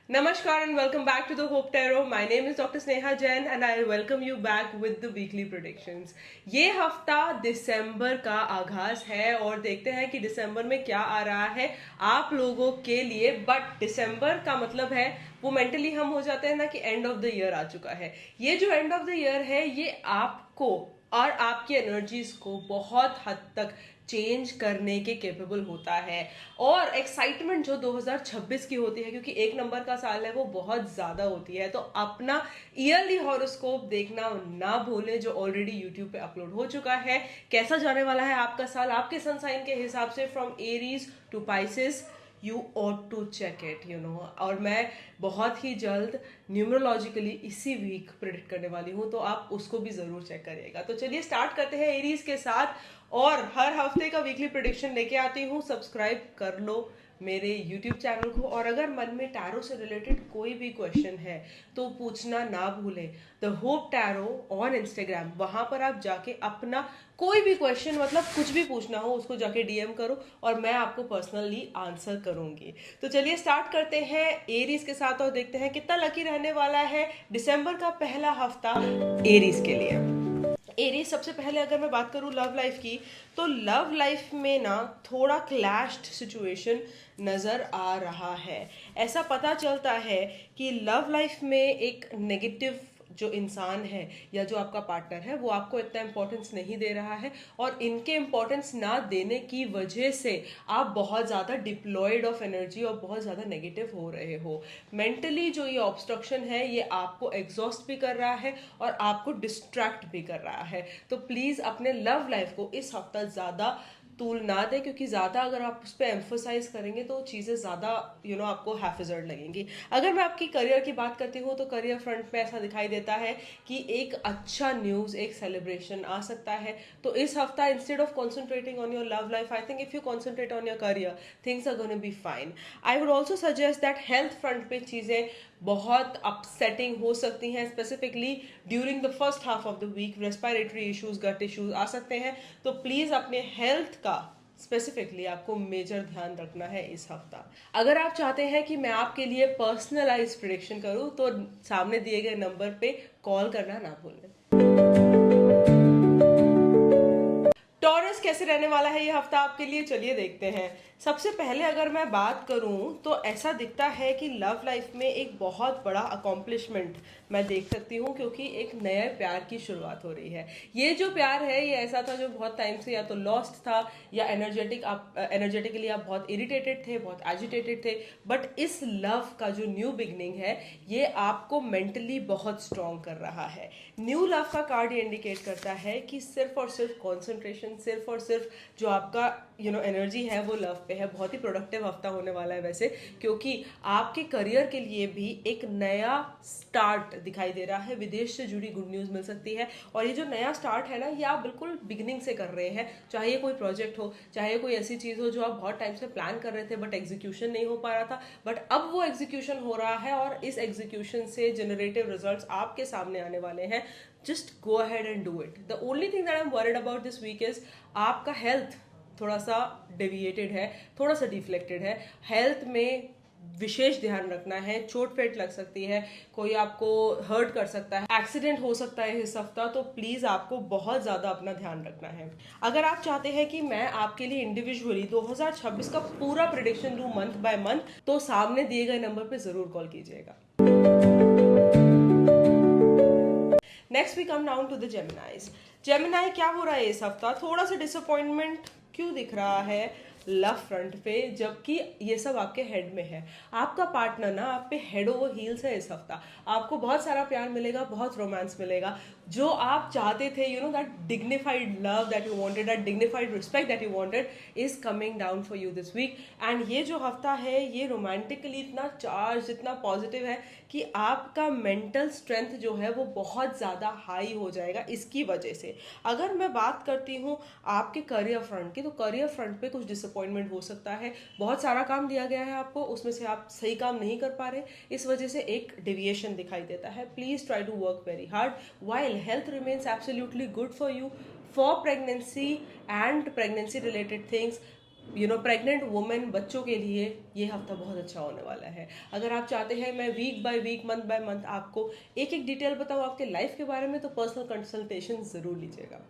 Namaskar and welcome back to the Hope Tarot. My name is Dr. Sneha Jain and I welcome you back with the weekly predictions. ये हफ्ता दिसंबर का आगाज है और देखते हैं कि दिसंबर में क्या आ रहा है आप लोगों के लिए। बट दिसंबर का मतलब है वो मेंटली हम हो जाते हैं ना कि एंड ऑफ द ईयर आ चुका है। ये जो एंड ऑफ द ईयर है ये आपको और आपकी एनर्जीज को बहुत हद तक चेंज करने के केपेबल होता है। और एक्साइटमेंट जो 2026 की होती है, क्योंकि एक नंबर का साल है, वो बहुत ज्यादा होती है। तो अपना ईयरली हॉरोस्कोप देखना ना भूलें जो ऑलरेडी यूट्यूब पे अपलोड हो चुका है। कैसा जाने वाला है आपका साल आपके सन साइन के हिसाब से, from Aries to Pisces, you ought to check it और मैं बहुत ही जल्द न्यूमरोलॉजिकली इसी वीक प्रेडिक्ट करने वाली हूँ, तो आप उसको भी जरूर चेक करिएगा। तो चलिए स्टार्ट करते हैं एरीज के साथ और हर हफ्ते का वीकली प्रेडिक्शन लेके आती हूँ। सब्सक्राइब कर लो मेरे YouTube चैनल को, और अगर मन में टैरो से रिलेटेड कोई भी क्वेश्चन है तो पूछना ना भूलें। The hope tarot on Instagram, वहां पर आप जाके अपना कोई भी क्वेश्चन, मतलब कुछ भी पूछना हो, उसको जाके डीएम करो और मैं आपको पर्सनली आंसर करूंगी। तो चलिए स्टार्ट करते हैं एरीज के साथ और देखते हैं कितना लकी रहने वाला है दिसंबर का पहला हफ्ता एरीज के लिए। एरीज, सबसे पहले अगर मैं बात करूं लव लाइफ की, तो लव लाइफ में ना थोड़ा क्लैश्ड सिचुएशन नज़र आ रहा है। ऐसा पता चलता है कि लव लाइफ में एक नेगेटिव जो इंसान है या जो आपका पार्टनर है वो आपको इतना इम्पोर्टेंस नहीं दे रहा है, और इनके इम्पोर्टेंस ना देने की वजह से आप बहुत ज़्यादा डिप्लॉयड ऑफ एनर्जी और बहुत ज़्यादा नेगेटिव हो रहे हो। मेंटली जो ये ऑब्स्ट्रक्शन है ये आपको एग्जॉस्ट भी कर रहा है और आपको डिस्ट्रैक्ट भी कर रहा है। तो प्लीज़ अपने लव लाइफ को इस हफ्ता ज़्यादा तूल ना दे, क्योंकि ज़्यादा अगर आप उस पर एम्फोसाइज करेंगे तो चीज़ें ज़्यादा आपको हैफिजर्ड लगेंगी। अगर मैं आपकी करियर की बात करती हूँ तो करियर फ्रंट पे ऐसा दिखाई देता है कि एक अच्छा न्यूज़, एक सेलिब्रेशन आ सकता है। तो इस हफ्ता instead of concentrating on your love life, I think if you concentrate on your career, things are gonna be fine. I would also suggest that health front पे चीज़ें बहुत अपसेटिंग हो सकती हैं, specifically during the first half of the week respiratory issues, gut issues आ सकते हैं। तो प्लीज अपने हेल्थ का स्पेसिफिकली आपको मेजर ध्यान रखना है इस हफ्ता। अगर आप चाहते हैं कि मैं आपके लिए पर्सनलाइज प्रिडिक्शन करूं तो सामने दिए गए नंबर पे कॉल करना ना भूलें। टॉरस, कैसे रहने वाला है ये हफ्ता आपके लिए, चलिए देखते हैं। सबसे पहले अगर मैं बात करूं तो ऐसा दिखता है कि लव लाइफ में एक बहुत बड़ा अकॉम्प्लिशमेंट मैं देख सकती हूं, क्योंकि एक नए प्यार की शुरुआत हो रही है। ये जो प्यार है ये ऐसा था जो बहुत टाइम से या तो लॉस्ट था या एनर्जेटिकली आप बहुत इरिटेटेड थे, बहुत एजिटेटेड थे। बट इस लव का जो न्यू बिगनिंग है ये आपको मेंटली बहुत स्ट्रॉन्ग कर रहा है। न्यू लव का कार्ड ये इंडिकेट करता है कि सिर्फ और सिर्फ कॉन्सेंट्रेशन, सिर्फ और सिर्फ जो आपका एनर्जी है वो लव पे है। बहुत ही प्रोडक्टिव हफ्ता होने वाला है वैसे, क्योंकि आपके करियर के लिए भी एक नया स्टार्ट दिखाई दे रहा है। विदेश से जुड़ी गुड न्यूज़ मिल सकती है, और ये जो नया स्टार्ट है ना ये आप बिल्कुल बिगिनिंग से कर रहे हैं। चाहे ये कोई प्रोजेक्ट हो, चाहे कोई ऐसी चीज़ हो जो आप बहुत टाइम से प्लान कर रहे थे बट एग्जीक्यूशन नहीं हो पा रहा था, बट अब वो एग्जीक्यूशन हो रहा है और इस एग्जीक्यूशन से जनरेटिव रिजल्ट्स आपके सामने आने वाले हैं। Just go ahead and do it. The only thing that I am worried about this week is आपका हेल्थ थोड़ा सा डेविएटेड है, थोड़ा सा डिफ्लेक्टेड है। हेल्थ में विशेष ध्यान रखना है। चोट पेट लग सकती है, कोई आपको हर्ट कर सकता है, एक्सीडेंट हो सकता है इस हफ्ता, तो प्लीज आपको बहुत ज्यादा अपना ध्यान रखना है। अगर आप चाहते हैं कि मैं आपके लिए इंडिविजुअली 2026 का पूरा प्रिडिक्शन दूं मंथ बाय मंथ, तो सामने दिए गए नंबर पे जरूर कॉल कीजिएगा। Next we come down to the Geminis. Gemini, क्या हो रहा है इस हफ्ता? थोड़ा सा डिसअपॉइंटमेंट क्यों दिख रहा है लव फ्रंट पे, जबकि ये सब आपके हेड में है। आपका पार्टनर ना आप पे हेड ओवर हील्स है इस हफ्ता। आपको बहुत सारा प्यार मिलेगा, बहुत रोमांस मिलेगा। जो आप चाहते थे, that dignified love that you wanted, that dignified respect that you wanted is coming down for you this week. And ये जो हफ्ता है ये रोमांटिकली इतना चार्ज, इतना पॉजिटिव है कि आपका मेंटल स्ट्रेंथ जो है वो बहुत ज़्यादा हाई हो जाएगा इसकी वजह से। अगर मैं बात करती हूँ आपके करियर फ्रंट की, तो करियर फ्रंट पे कुछ डिसअपॉइंटमेंट हो सकता है। बहुत सारा काम दिया गया है आपको, उसमें से आप सही काम नहीं कर पा रहे, इस वजह से एक डेविएशन दिखाई देता है। Please try to work very hard while health remains absolutely good for you for pregnancy and pregnancy related things. Pregnant women, बच्चों के लिए ये हफ्ता बहुत अच्छा होने वाला है। अगर आप चाहते हैं मैं week by week, month by month आपको एक एक डिटेल बताऊँ आपके लाइफ के बारे में, तो पर्सनल कंसल्टेशन ज़रूर लीजिएगा।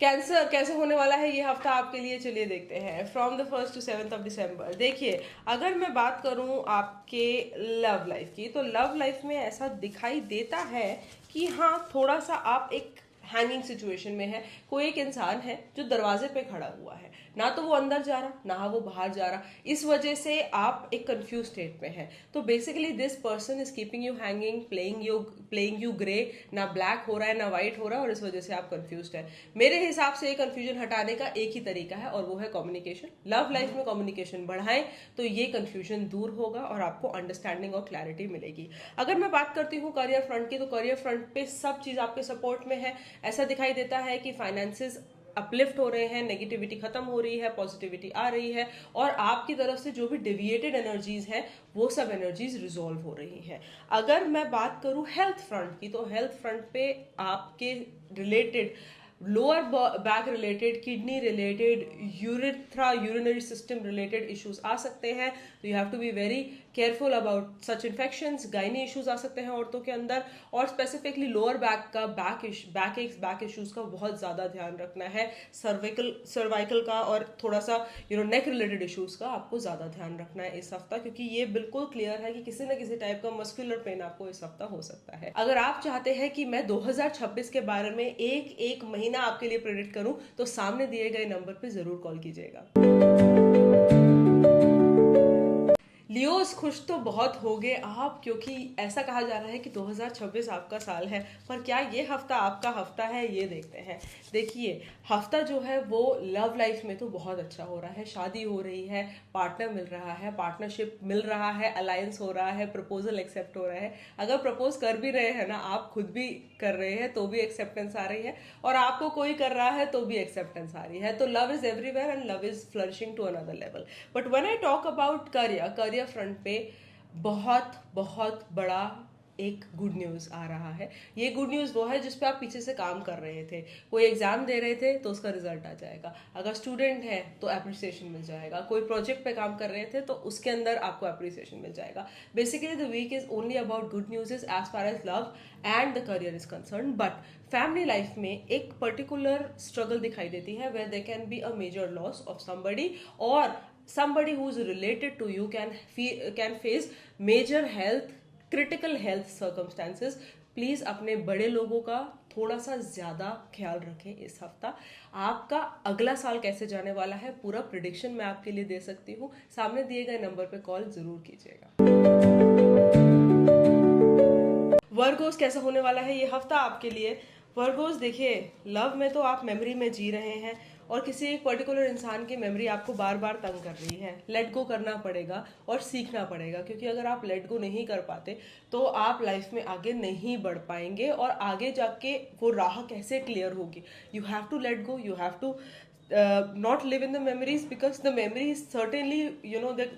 कैंसर कैसे होने वाला है ये हफ्ता आपके लिए, चलिए देखते हैं। From the 1st to 7th of December, देखिए अगर मैं बात करूं आपके लव लाइफ की, तो लव लाइफ में ऐसा दिखाई देता है कि हाँ, थोड़ा सा आप एक हैंगिंग सिचुएशन में है। कोई एक इंसान है जो दरवाजे पे खड़ा हुआ है, ना तो वो अंदर जा रहा ना वो बाहर जा रहा, इस वजह से आप एक कंफ्यूज स्टेट में है। तो basically this person is keeping you hanging, playing you grey, ना ब्लैक हो रहा है ना व्हाइट हो रहा है, और इस वजह से आप कंफ्यूज है। मेरे हिसाब से ये कंफ्यूजन हटाने का एक ही तरीका है, और वो है कम्युनिकेशन। लव लाइफ में कम्युनिकेशन बढ़ाएं तो ये कंफ्यूजन दूर होगा और आपको अंडरस्टैंडिंग और क्लैरिटी मिलेगी। अगर मैं बात करती हूँ करियर फ्रंट की, तो करियर फ्रंट पे सब चीज आपके सपोर्ट में है। ऐसा दिखाई देता है कि फाइनेंसेस अपलिफ्ट हो रहे हैं, नेगेटिविटी खत्म हो रही है, पॉजिटिविटी आ रही है, और आपकी तरफ से जो भी डेविएटेड एनर्जीज हैं वो सब एनर्जीज रिजॉल्व हो रही हैं। अगर मैं बात करूं हेल्थ फ्रंट की, तो हेल्थ फ्रंट पे आपके related lower back related, kidney related, urethra urinary system related issues आ सकते हैं। तो you have to be very careful about such infections. Gynae issues आ सकते हैं औरतों के अंदर, और स्पेसिफिकली लोअर बैक का बैक इश्यूज का बहुत ज्यादा ध्यान रखना है। सर्वाइकल का और थोड़ा सा नेक रिलेटेड इश्यूज का आपको ज्यादा ध्यान रखना है इस हफ्ता, क्योंकि ये बिल्कुल क्लियर है कि किसी न किसी टाइप का मस्कुलर पेन आपको इस हफ्ता हो सकता है। अगर आप चाहते हैं कि मैं 2026 के बारे में एक एक महीना आपके लिए प्रेडिक्ट करूं, तो सामने दिए गए नंबर पे जरूर कॉल कीजिएगा। लियोस, खुश तो बहुत हो गए आप, क्योंकि ऐसा कहा जा रहा है कि 2026 आपका साल है। पर क्या ये हफ्ता आपका हफ्ता है, ये देखते हैं। देखिए, हफ्ता जो है वो लव लाइफ में तो बहुत अच्छा हो रहा है। शादी हो रही है, पार्टनर मिल रहा है, पार्टनरशिप मिल रहा है, अलायंस हो रहा है, प्रपोजल एक्सेप्ट हो रहा है। अगर प्रपोज कर भी रहे हैं ना, आप खुद भी कर रहे हैं तो भी एक्सेप्टेंस आ रही है, और आपको कोई कर रहा है तो भी एक्सेप्टेंस आ रही है। तो love is everywhere and love is flourishing to another level. But when I talk about career front पे बहुत बहुत बड़ा एक गुड न्यूज आ रहा है। ये गुड न्यूज वो है जिस पे आप पीछे से काम कर रहे थे। कोई एग्जाम दे रहे थे तो उसका रिजल्ट आ जाएगा। अगर स्टूडेंट है तो एप्रिसिएशन मिल जाएगा। कोई प्रोजेक्ट पे काम कर रहे थे तो उसके अंदर आपको एप्रिसिएशन मिल जाएगा। Basically the week is only about good news is as far as love and the career is concern. But family life में एक पर्टिकुलर स्ट्रगल दिखाई देती है, where there can be a major loss of somebody, और somebody who's related to you can face major critical health circumstances. Please अपने बड़े लोगों का थोड़ा सा ज्यादा ख्याल रखें इस हफ्ता। आपका अगला साल कैसे जाने वाला है, पूरा प्रिडिक्शन मैं आपके लिए दे सकती हूँ। सामने दिए गए नंबर पे कॉल जरूर कीजिएगा। वर्गोस कैसा होने वाला है ये हफ्ता आपके लिए। वर्गोस, देखिए लव में तो आप मेमोरी में जी रहे हैं, और किसी एक पर्टिकुलर इंसान की मेमोरी आपको बार बार तंग कर रही है। लेट गो करना पड़ेगा और सीखना पड़ेगा, क्योंकि अगर आप लेट गो नहीं कर पाते तो आप लाइफ में आगे नहीं बढ़ पाएंगे, और आगे जाके वो राह कैसे क्लियर होगी। You have to let go, you have to not live in the memories, because the memories certainly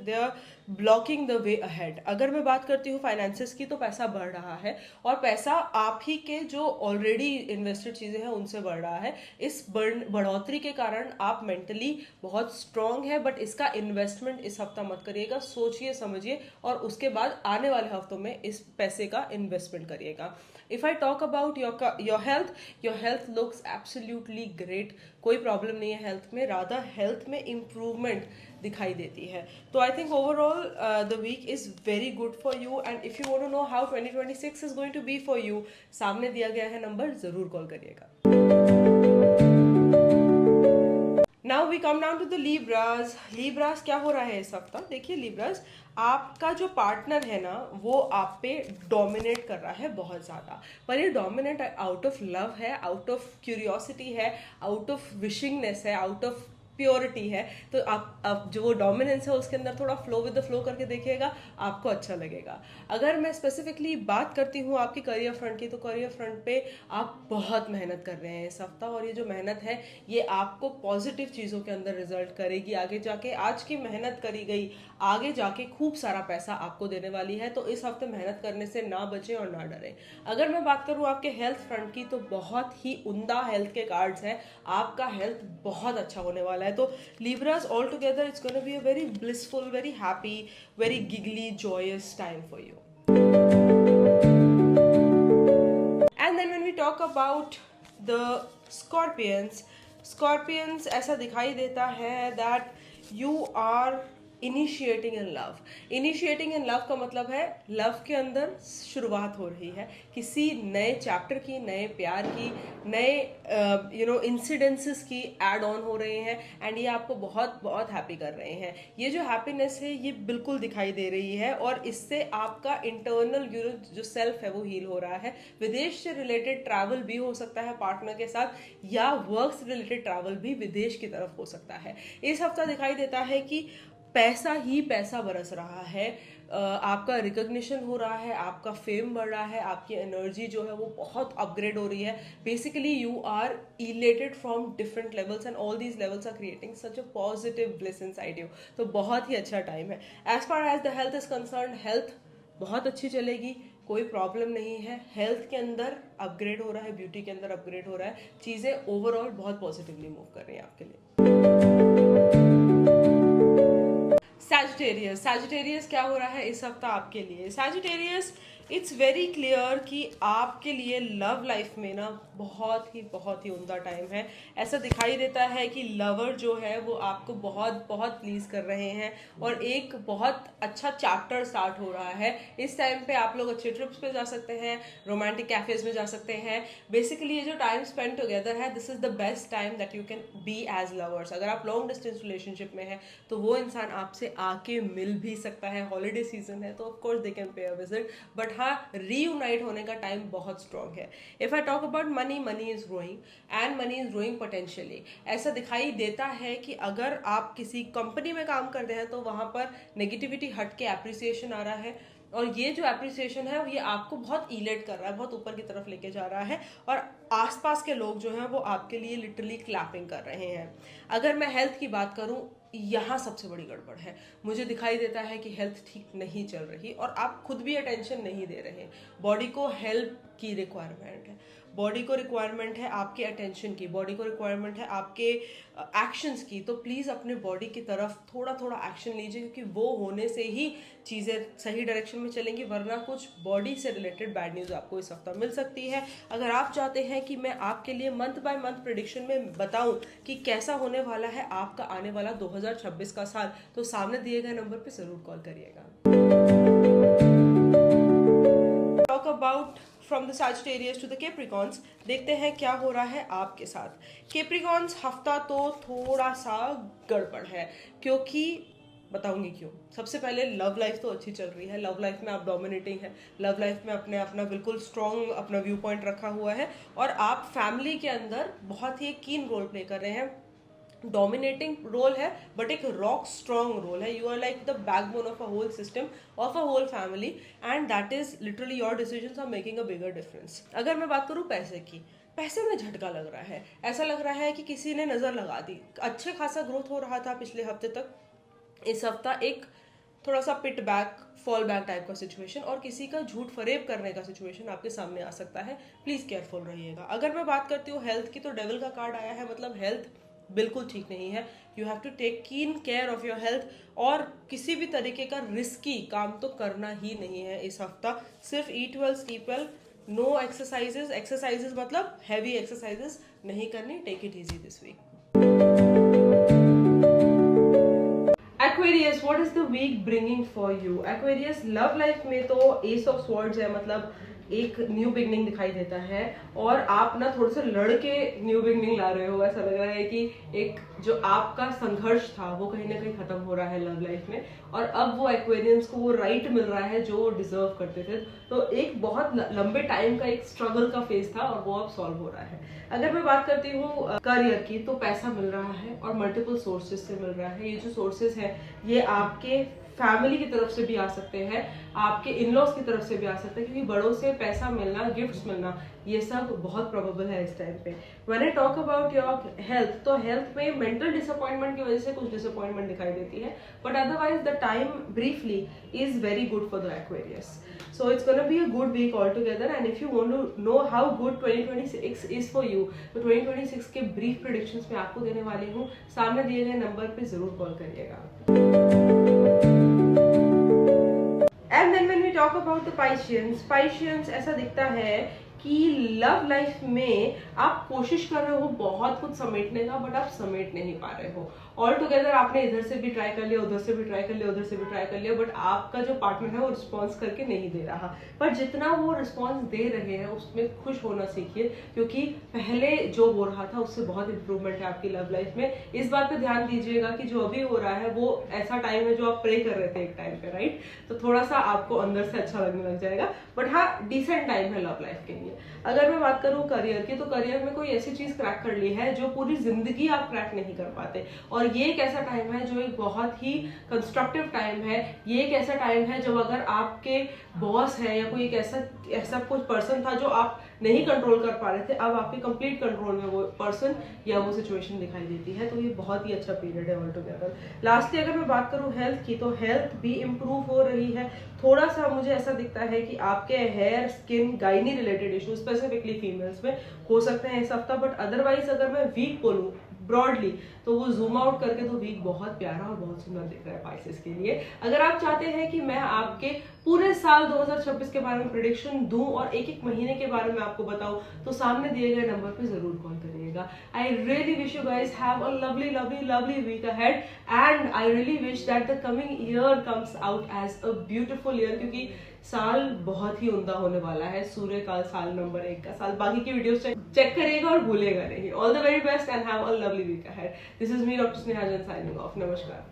they are blocking the way ahead. अगर मैं बात करती हूँ फाइनेंसेस की, तो पैसा बढ़ रहा है, और पैसा आप ही के जो ऑलरेडी इन्वेस्टेड चीजें हैं उनसे बढ़ रहा है। इस बढ़ोतरी के कारण आप मेंटली बहुत स्ट्रांग है, बट इसका इन्वेस्टमेंट इस हफ्ता मत करिएगा। सोचिए समझिए, और उसके बाद आने वाले हफ्तों में इस पैसे का इन्वेस्टमेंट करिएगा। If I talk about your health looks absolutely great. कोई प्रॉब्लम नहीं है हेल्थ में, रादर हेल्थ में इम्प्रूवमेंट दिखाई देती है। तो I think overall the week is very good for you, and if you want to know how 2026 is going to be for you, सामने दिया गया है नंबर, जरूर कॉल करिएगा। Now we come down to the Libras. Libras क्या हो रहा है इस हफ्ता। देखिए लीब्रास, आपका जो पार्टनर है ना वो आप पे डोमिनेट कर रहा है बहुत ज्यादा, पर ये डोमिनेट आउट ऑफ लव है, आउट ऑफ क्यूरियोसिटी है, आउट ऑफ विशिंगनेस है, आउट ऑफ प्योरिटी है। तो आप जो वो डोमिनेंस है उसके अंदर थोड़ा फ्लो विद द फ्लो करके देखिएगा, आपको अच्छा लगेगा। अगर मैं स्पेसिफिकली बात करती हूँ आपकी करियर फ्रंट की, तो करियर फ्रंट पे आप बहुत मेहनत कर रहे हैं इस हफ्ता, और ये जो मेहनत है ये आपको पॉजिटिव चीज़ों के अंदर रिजल्ट करेगी आगे जाके। आज की मेहनत करी गई, आगे जाके खूब सारा पैसा आपको देने वाली है। तो इस हफ्ते मेहनत करने से ना बचें और ना डरें। अगर मैं बात करूं आपके हेल्थ फ्रंट की, तो बहुत ही उम्दा हेल्थ के कार्ड्स हैं। आपका हेल्थ बहुत अच्छा होने वाला है। तो Libras all together it's gonna be a very blissful, very happy, very giggly joyous time for you. And then when we talk about the Scorpions ऐसा दिखाई देता है that you are initiating in love का मतलब है love के अंदर शुरुआत हो रही है, किसी नए चैप्टर की, नए प्यार की, नए इंसिडेंसेस की ऐड ऑन हो रहे हैं। एंड ये आपको बहुत बहुत हैप्पी कर रहे हैं। ये जो हैप्पीनेस है ये बिल्कुल दिखाई दे रही है, और इससे आपका इंटरनल जो सेल्फ है वो हील हो रहा है। विदेश से रिलेटेड ट्रैवल भी हो सकता है पार्टनर के साथ, या वर्क से रिलेटेड ट्रैवल भी विदेश की तरफ हो सकता है। इस हफ्ता दिखाई देता है कि पैसा ही पैसा बरस रहा है, आपका रिकॉग्निशन हो रहा है, आपका फेम बढ़ रहा है, आपकी एनर्जी जो है वो बहुत अपग्रेड हो रही है। Basically you are elated from different levels and all these levels are creating such a positive bliss inside you. तो बहुत ही अच्छा टाइम है। As far as the health is concern, health बहुत अच्छी चलेगी, कोई प्रॉब्लम नहीं है। हेल्थ के अंदर अपग्रेड हो रहा है, ब्यूटी के अंदर अपग्रेड हो रहा है, चीज़ें ओवरऑल बहुत पॉजिटिवली मूव कर रही हैं आपके लिए। सैजिटेरियस क्या हो रहा है इस हफ्ता आपके लिए? सैजिटेरियस, इट्स वेरी क्लियर कि आपके लिए लव लाइफ में ना बहुत ही उम्दा टाइम है। ऐसा दिखाई देता है कि लवर जो है वो आपको बहुत बहुत प्लीज कर रहे हैं, और एक बहुत अच्छा चैप्टर स्टार्ट हो रहा है। इस टाइम पे आप लोग अच्छे ट्रिप्स पे जा सकते हैं, रोमांटिक कैफेज में जा सकते हैं। बेसिकली ये जो टाइम स्पेंड टुगेदर है, this is the best time that you can be as lovers. अगर आप लॉन्ग डिस्टेंस रिलेशनशिप में है तो वो इंसान आपसे आके मिल भी सकता है। हॉलीडे सीजन है तो of course they can pay a visit, but हाँ, रीयूनाइट होने का टाइम बहुत स्ट्रॉन्ग है। If I talk about money is growing and money is growing potentially. ऐसा दिखाई देता है कि अगर आप किसी कंपनी में काम करते हैं तो वहां पर नेगेटिविटी हट के एप्रिसिएशन आ रहा है, और ये जो एप्रिसिएशन है ये आपको बहुत इलेट कर रहा है, बहुत ऊपर की तरफ लेके जा रहा है, और आसपास के लोग जो हैं वो आपके लिए लिटरली क्लैपिंग कर रहे हैं। अगर मैं हेल्थ की बात करूं, यहाँ सबसे बड़ी गड़बड़ है। मुझे दिखाई देता है कि हेल्थ ठीक नहीं चल रही, और आप खुद भी अटेंशन नहीं दे रहे। बॉडी को हेल्प की रिक्वायरमेंट है, बॉडी को रिक्वायरमेंट है आपके अटेंशन की, बॉडी को रिक्वायरमेंट है आपके एक्शंस की। तो प्लीज़ अपने बॉडी की तरफ थोड़ा थोड़ा एक्शन लीजिए, क्योंकि वो होने से ही चीज़ें सही डायरेक्शन में चलेंगी, वरना कुछ बॉडी से रिलेटेड बैड न्यूज़ आपको इस हफ्ता मिल सकती है। अगर आप चाहते हैं कि मैं आपके लिए मंथ बाय मंथ प्रेडिक्शन में बताऊं कि कैसा होने वाला है आपका आने वाला 2026 का साल, तो सामने दिए गए नंबर पर जरूर कॉल करिएगा। Talk about from the Sagittarius to the Capricorns, देखते हैं क्या हो रहा है आपके साथ। कैप्रिकॉन्स, हफ्ता तो थोड़ा सा गड़बड़ है, क्योंकि बताऊंगी क्यों। सबसे पहले लव लाइफ तो अच्छी चल रही है, लव लाइफ में आप डोमिनेटिंग है, लव लाइफ में अपना बिल्कुल स्ट्रॉन्ग अपना व्यू पॉइंट रखा हुआ है, और आप फैमिली के अंदर बहुत ही कीन रोल प्ले कर रहे हैं। डोमिनेटिंग रोल है, बट एक रॉक स्ट्रॉन्ग रोल है। You are like the backbone of a whole system, of a whole family, and that is literally your decisions are making a bigger difference. अगर मैं बात करूं पैसे की, पैसे में झटका लग रहा है। ऐसा लग रहा है कि किसी ने नजर लगा दी। अच्छे खासा ग्रोथ हो रहा था पिछले हफ्ते तक, इस हफ्ता एक थोड़ा सा पिट बैक, फॉल बैक टाइप का सिचुएशन, और किसी का झूठ फरेब करने का सिचुएशन आपके सामने आ सकता है। प्लीज केयरफुल रहिएगा। अगर मैं बात करती हूँ हेल्थ की, तो डेविल का कार्ड आया है, मतलब हेल्थ बिल्कुल ठीक नहीं है। यू हैव टू टेक कीन केयर ऑफ योर हेल्थ, और किसी भी तरीके का रिस्की काम तो करना ही नहीं है इस हफ्ता। सिर्फ eat well, sleep well, no exercises मतलब हैवी एक्सरसाइजेस नहीं करनी। Take it easy this week. Aquarius, what is the week bringing for you? Aquarius, love life में तो एस ऑफ स्वॉर्ड्स है, मतलब एक न्यू बिगनिंग दिखाई देता है, और आप ना थोड़े से लड़के न्यू बिगनिंग ला रहे हो। ऐसा लग रहा है कि एक जो आपका संघर्ष था वो कहीं ना कहीं खत्म हो रहा है लव लाइफ में, और अब वो एक्वेरियंस को वो राइट मिल रहा है जो वो डिजर्व करते थे। तो एक बहुत लंबे टाइम का एक स्ट्रगल का फेज था, और वो अब सॉल्व हो रहा है। अगर मैं बात करती हूँ करियर की, तो पैसा मिल रहा है और मल्टीपल सोर्सेज से मिल रहा है। ये जो सोर्सेज है ये आपके फैमिली की तरफ से भी आ सकते हैं, आपके इन-लॉज की तरफ से भी आ सकते हैं, क्योंकि बड़ों से पैसा मिलना, गिफ्ट्स मिलना, ये सब बहुत प्रोबेबल है इस टाइम पे। When I talk about your health, तो हेल्थ में मेंटल डिसअपॉइंटमेंट की वजह से कुछ डिसअपॉइंटमेंट दिखाई देती है, but otherwise the time briefly is very good for the Aquarius. So it's gonna be a good week altogether, and if you want to know how good 2026 is for you, तो 2026 के brief predictions मैं आपको देने वाली हूँ. सामने दिए गए नंबर पे जरूर कॉल करिएगा. And then when we talk about the Pisceans ऐसा दिखता है कि लव लाइफ में आप कोशिश कर रहे हो बहुत कुछ समेटने का, बट आप समेट नहीं पा रहे हो. ऑल टुगेदर आपने इधर से भी ट्राई कर लिया, उधर से भी ट्राई कर लिया, उधर से भी ट्राई कर लिया, बट आपका जो पार्टनर है वो रिस्पॉन्स करके नहीं दे रहा. पर जितना वो रिस्पॉन्स दे रहे हैं उसमें खुश होना सीखिए, क्योंकि पहले जो हो रहा था उससे बहुत इंप्रूवमेंट है आपकी लव लाइफ में. इस बात पे ध्यान दीजिएगा कि जो अभी हो रहा है वो ऐसा टाइम है जो आप प्रे कर रहे थे एक टाइम पे, राइट? तो थोड़ा सा आपको अंदर से अच्छा लगने लग जाएगा, बट हाँ डिसेंट टाइम है लव लाइफ के लिए. अगर मैं बात करूं करियर की, तो करियर में कोई ऐसी चीज क्रैक कर ली है जो पूरी जिंदगी आप क्रैक नहीं कर पाते, और ये एक ऐसा टाइम है जो एक बहुत ही कंस्ट्रक्टिव टाइम है. ये एक ऐसा टाइम है जब अगर आपके बॉस है या कोई एक ऐसा कुछ पर्सन था जो आप नहीं कंट्रोल कर पा रहे थे, अब आपके कंप्लीट कंट्रोल में वो पर्सन या वो सिचुएशन दिखाई देती है. तो ये बहुत ही अच्छा पीरियड है ऑल टुगेदर. लास्टली अगर मैं बात करूं हेल्थ की, तो हेल्थ भी इम्प्रूव हो रही है. थोड़ा सा मुझे ऐसा दिखता है कि आपके hair, skin, gynae related issues specifically females में हो सकते हैं इस हफ्ता, बट अदरवाइज अगर मैं वीक बोलूं ब्रॉडली तो वो जूम आउट करके तो वीक बहुत प्यारा और बहुत सुंदर दिख रहा है पाइसेस के लिए. अगर आप चाहते हैं कि मैं आपके पूरे साल 2026 के बारे में प्रेडिक्शन दूं और एक एक महीने के बारे में आपको बताऊं, तो सामने दिए गए नंबर पे जरूर कॉल करिएगा. I really wish you guys have a lovely lovely lovely week ahead, and I really wish that the coming year comes out as a beautiful year, क्योंकि साल बहुत ही उम्दा होने वाला है. सूर्य का साल नंबर 1 का साल. बाकी की वीडियोस चेक करिएगा और भूलिएगा नहीं. All the very best and have a lovely week ahead. This is me doctor Sneha Jain signing off. नमस्कार.